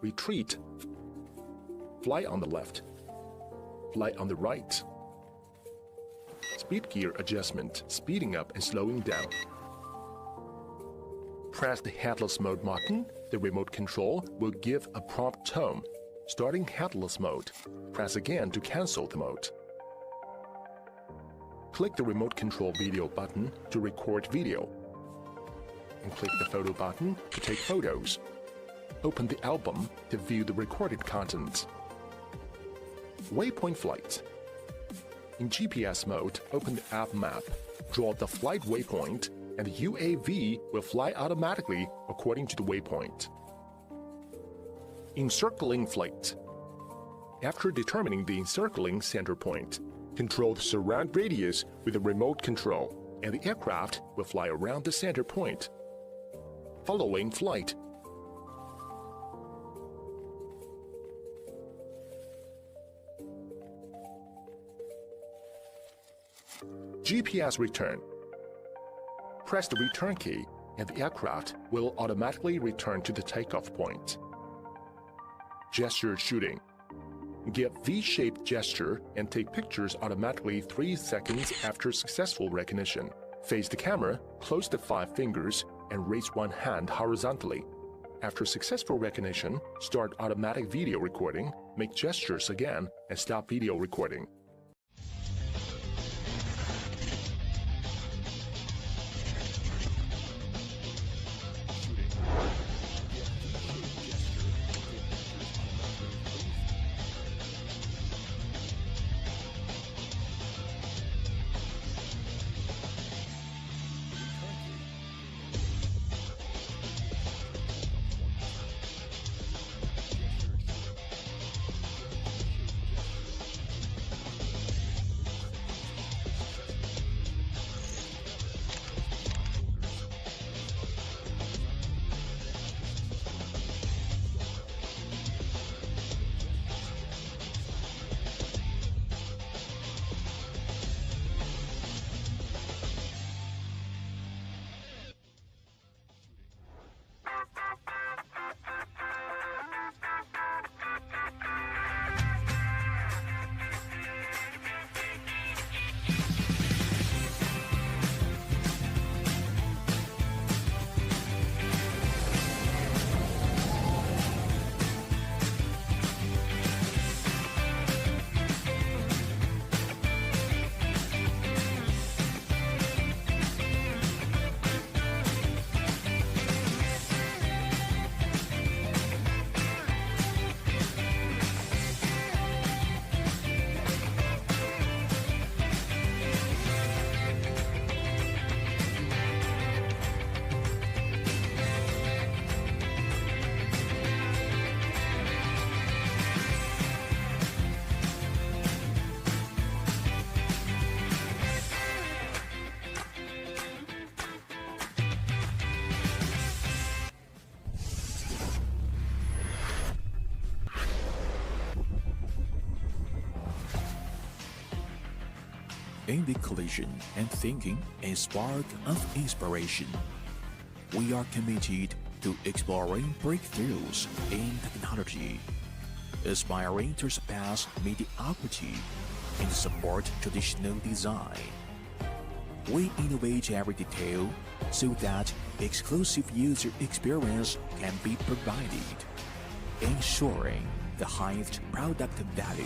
retreat, fly on the left, fly on the right. Speed gear adjustment, speeding up and slowing down. Press the headless mode button. The remote control will give a prompt tone. Starting headless mode. Press again to cancel the mode. Click the remote control video button to record video. And click the photo button to take photos. Open the album to view the recorded content. Waypoint flight. In GPS mode, open the app map, draw the flight waypoint, and the UAV will fly automatically according to the waypoint. Encircling flight. After determining the encircling center point, control the surround radius with the remote control, and the aircraft will fly around the center point. Following flight. GPS return. Press the return key and the aircraft will automatically return to the takeoff point. Gesture shooting. Give V-shaped gesture and take pictures automatically 3 seconds after successful recognition. Face the camera, close the 5 fingers, and raise one hand horizontally. After successful recognition, start automatic video recording, make gestures again, and stop video recording. In the collision and thinking a spark of inspiration, we are committed to exploring breakthroughs in technology, aspiring to surpass mediocrity and support traditional design. We innovate every detail so that exclusive user experience can be provided, ensuring the highest product value.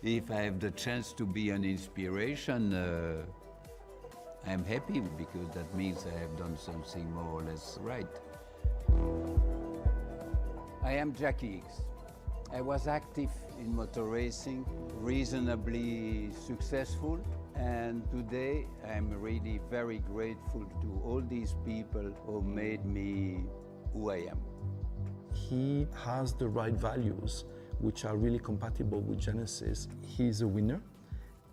If I have the chance to be an inspiration, I'm happy because that means I have done something more or less right. I am Jackie X. I was active in motor racing, reasonably successful, and today I'm really very grateful to all these people who made me who I am. He has the right values which are really compatible with Genesis. He's a winner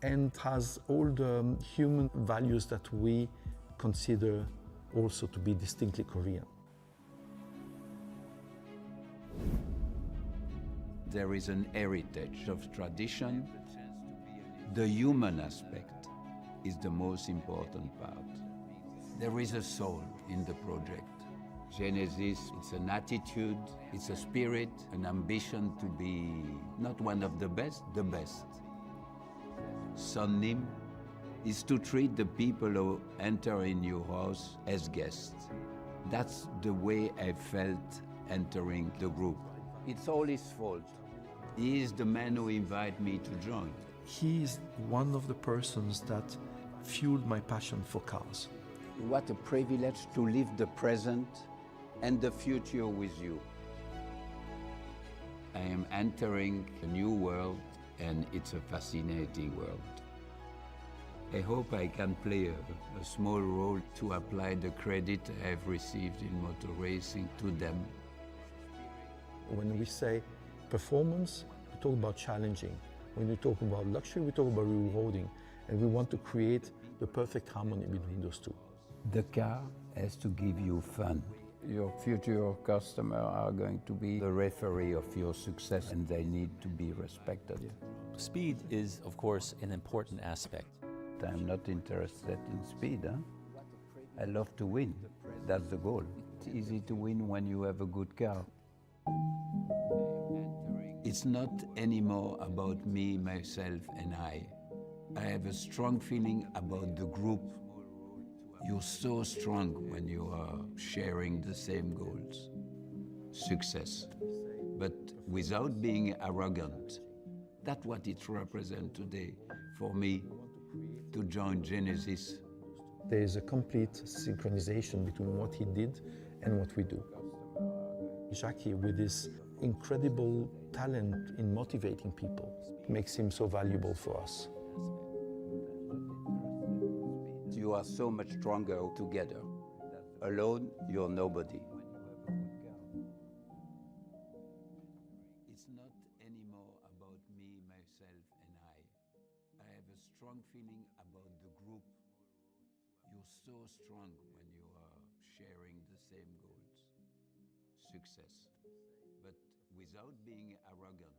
and has all the human values that we consider also to be distinctly Korean. There is an heritage of tradition. The human aspect is the most important part. There is a soul in the project. Genesis, it's an attitude, it's a spirit, an ambition to be not one of the best. Sonnim is to treat the people who enter in your house as guests. That's the way I felt entering the group. It's all his fault. He is the man who invited me to join. He is one of the persons that fueled my passion for cars. What a privilege to live the present and the future with you. I am entering a new world, and it's a fascinating world. I hope I can play a small role to apply the credit I've received in motor racing to them. When we say performance, we talk about challenging. When we talk about luxury, we talk about rewarding. And we want to create the perfect harmony between those two. The car has to give you fun. Your future customers are going to be the referee of your success, and they need to be respected. Speed is, of course, an important aspect. I'm not interested in speed. I love to win. That's the goal. It's easy to win when you have a good car. It's not anymore about me, myself, and I. I have a strong feeling about the group. You're so strong when you are sharing the same goals. Success. But without being arrogant. That's what it represents today for me to join Genesis. There is a complete synchronization between what he did and what we do. Jackie, with his incredible talent in motivating people, makes him so valuable for us. You are so much stronger together. Alone, you're nobody. It's not anymore about me, myself, and I. I have a strong feeling about the group. You're so strong when you are sharing the same goals. Success. But without being arrogant.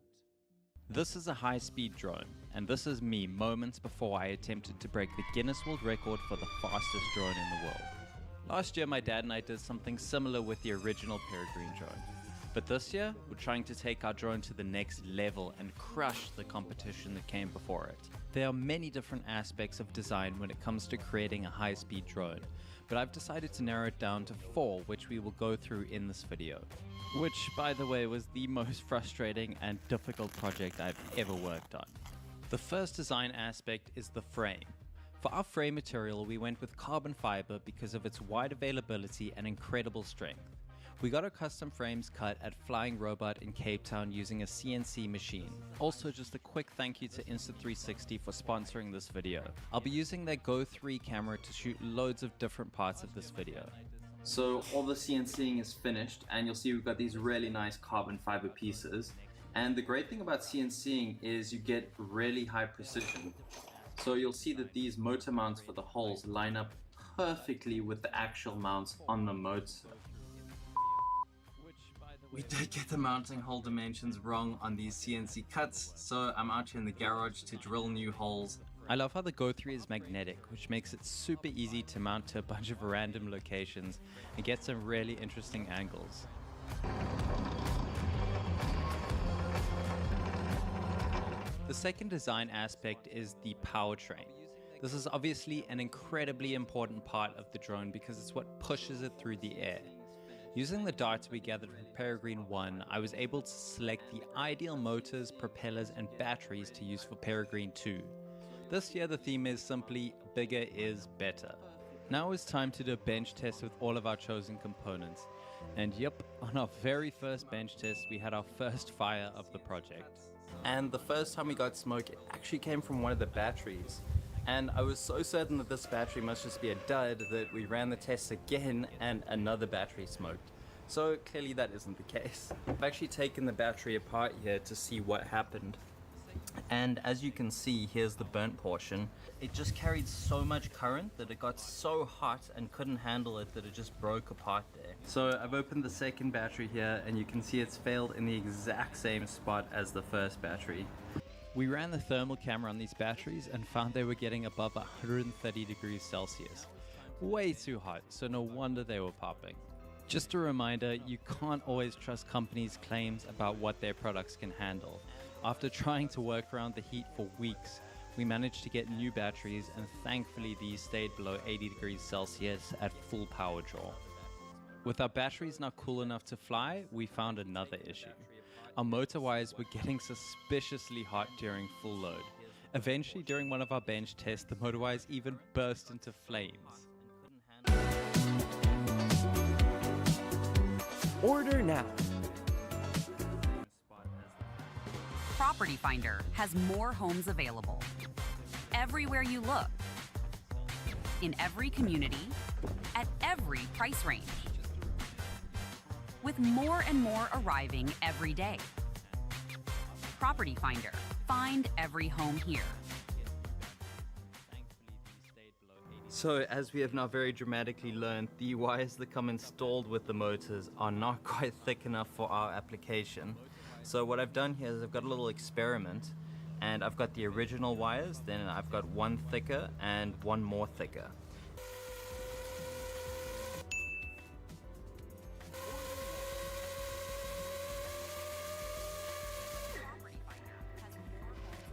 This is a high-speed drone, and this is me moments before I attempted to break the Guinness World Record for the fastest drone in the world. Last year, my dad and I did something similar with the original Peregrine drone. But this year, we're trying to take our drone to the next level and crush the competition that came before it. There are many different aspects of design when it comes to creating a high-speed drone, but I've decided to narrow it down to 4, which we will go through in this video. Which, by the way, was the most frustrating and difficult project I've ever worked on. The first design aspect is the frame. For our frame material, we went with carbon fiber because of its wide availability and incredible strength. We got our custom frames cut at Flying Robot in Cape Town using a CNC machine. Also, just a quick thank you to Insta360 for sponsoring this video. I'll be using their Go 3 camera to shoot loads of different parts of this video. So all the CNCing is finished, and you'll see we've got these really nice carbon fiber pieces. And the great thing about CNCing is you get really high precision. So you'll see that these motor mounts for the holes line up perfectly with the actual mounts on the motor. We did get the mounting hole dimensions wrong on these CNC cuts, so I'm out here in the garage to drill new holes. I love how the Go 3 is magnetic, which makes it super easy to mount to a bunch of random locations and get some really interesting angles. The second design aspect is the powertrain. This is obviously an incredibly important part of the drone because it's what pushes it through the air. Using the darts we gathered from Peregrine 1, I was able to select the ideal motors, propellers, and batteries to use for Peregrine 2. This year the theme is simply bigger is better. Now it's time to do a bench test with all of our chosen components. And yep, on our very first bench test we had our first fire of the project. And the first time we got smoke, it actually came from one of the batteries. And I was so certain that this battery must just be a dud that we ran the tests again and another battery smoked. So clearly that isn't the case. I've actually taken the battery apart here to see what happened. And as you can see, here's the burnt portion. It just carried so much current that it got so hot and couldn't handle it that it just broke apart there. So I've opened the second battery here and you can see it's failed in the exact same spot as the first battery. We ran the thermal camera on these batteries and found they were getting above 130 degrees Celsius. Way too hot, so no wonder they were popping. Just a reminder, you can't always trust companies' claims about what their products can handle. After trying to work around the heat for weeks, we managed to get new batteries and thankfully these stayed below 80 degrees Celsius at full power draw. With our batteries not cool enough to fly, we found another issue. Our motor wires were getting suspiciously hot during full load. Eventually, during one of our bench tests, the motor wires even burst into flames. Order now. Property Finder has more homes available. Everywhere you look. In every community. At every price range. With more and more arriving every day. Property Finder. Find every home here. So as we have now very dramatically learned, the wires that come installed with the motors are not quite thick enough for our application. So what I've done here is I've got a little experiment and I've got the original wires, then I've got one thicker and one more thicker.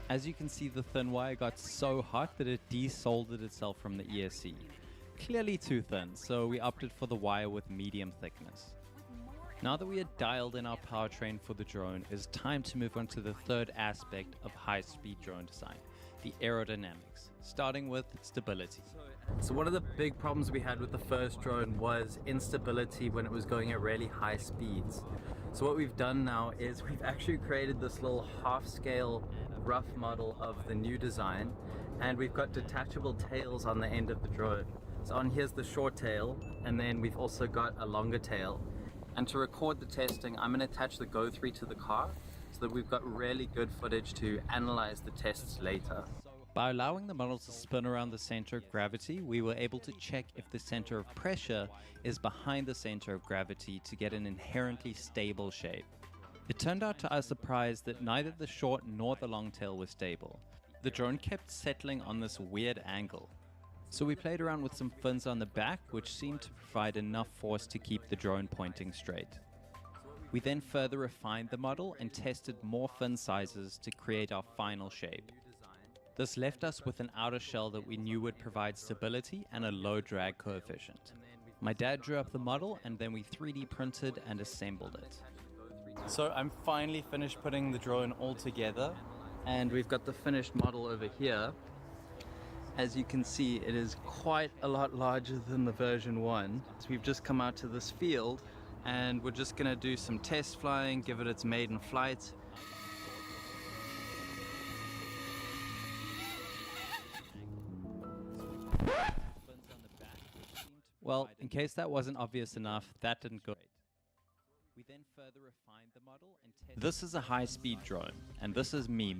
As you can see, the thin wire got so hot that it desoldered itself from the ESC. Clearly too thin, so we opted for the wire with medium thickness. Now that we had dialed in our powertrain for the drone, it's time to move on to the third aspect of high-speed drone design, the aerodynamics, starting with stability. So one of the big problems we had with the first drone was instability when it was going at really high speeds. So what we've done now is we've actually created this little half-scale rough model of the new design, and we've got detachable tails on the end of the drone. So on here's the short tail, and then we've also got a longer tail. And to record the testing, I'm going to attach the Go 3 to the car so that we've got really good footage to analyze the tests later. By allowing the model to spin around the center of gravity, we were able to check if the center of pressure is behind the center of gravity to get an inherently stable shape. It turned out to our surprise that neither the short nor the long tail was stable. The drone kept settling on this weird angle. So we played around with some fins on the back, which seemed to provide enough force to keep the drone pointing straight. We then further refined the model and tested more fin sizes to create our final shape. This left us with an outer shell that we knew would provide stability and a low drag coefficient. My dad drew up the model and then we 3D printed and assembled it. So I'm finally finished putting the drone all together, and we've got the finished model over here. As you can see, it is quite a lot larger than the version 1. So we've just come out to this field and we're just gonna do some test flying, give it its maiden flight. Well, in case that wasn't obvious enough, that didn't go. We then further refined the model and tested. This is a high-speed drone, and this is me.